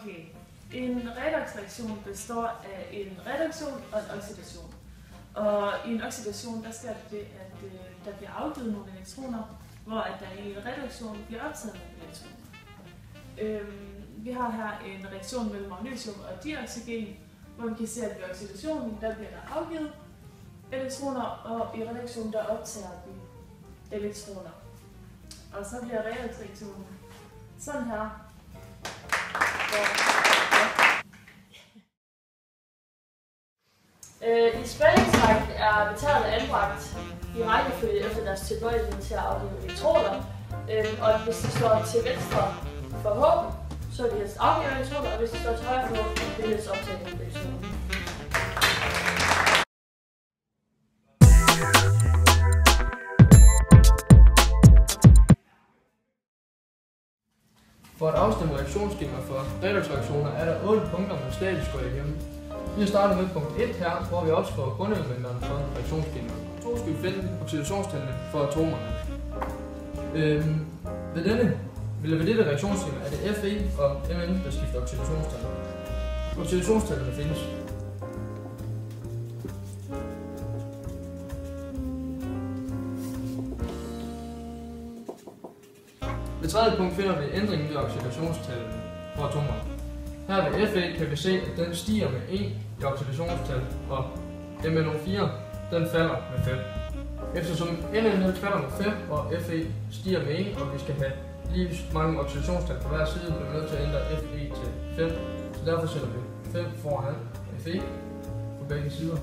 Okay. En redoxreaktion består af en reduktion og en oxidation. Og i en oxidation, der sker det, at der bliver afgivet nogle elektroner, hvor at der i en reduktion bliver optaget nogle elektroner. Vi har her en reaktion mellem magnesium og dioxygen, hvor vi kan se, at ved oxidationen, der bliver der afgivet elektroner, og i reduktionen, der optager vi elektroner. Og så bliver redoxreaktionen sådan her. I spændingstræk er metallet anbragt i rækkefølge efter deres tilbøjelighed til at afgive elektroner. Og hvis de står til venstre for H, så vil de helst afgive elektroner, og hvis de står til højre for H, vil de helst optage elektroner. For at afstemme reaktionsskema for redoxreaktioner er der 8 punkter, man statisk går igennem. Vi har startet med punkt 1 her, hvor vi opskriver grundelementerne for reaktionsskema. Så skal vi finde oxidationstallene for atomerne. Ved dette reaktionsskema er det Fe og Mn, der skifter oxidationstal. Oxidationstallene findes. Ved tredje punkt finder vi ændringen i oxidationstallene for atomerne. Her ved Fe kan vi se, at den stiger med 1 i oxidationstal, og MnO4 den falder med 5. Eftersom NN falder med 5, og Fe stiger med 1, og vi skal have lige mange oxidationstal på hver side, bliver vi nødt til at ændre Fe til 5. Så derfor sætter vi 5 foran Fe på begge sider.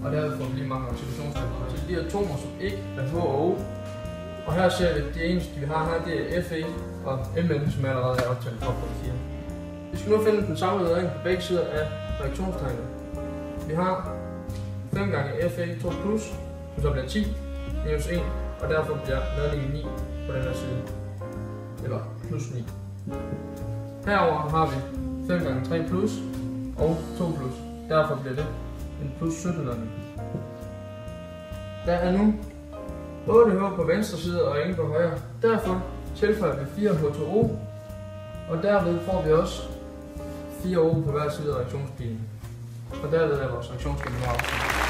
Og derved får vi lige mange oxidationstal på. Så de atomer, som ikke er H og O. Og her ser vi, at det eneste vi har her, det er Fe og Mn, som allerede er optalt fra punkt 4. Vi skal nu finde den samlede ladning på begge sider af reaktionstegnet. Vi har 5 gange Fe2+, som så bliver 10 minus 1, og derfor bliver ladningen 9 på den her side. Eller plus 9. Herover har vi 5 gange 3 plus og 2 plus. Derfor bliver det en plus 17 ladning. Der er nu 8H på venstre side og 1 på højre. Derfor tilføjer vi 4H2O, og derved får vi også 4O på hver side af reaktionspilen. Og derved er vores reaktionsskema afsluttet.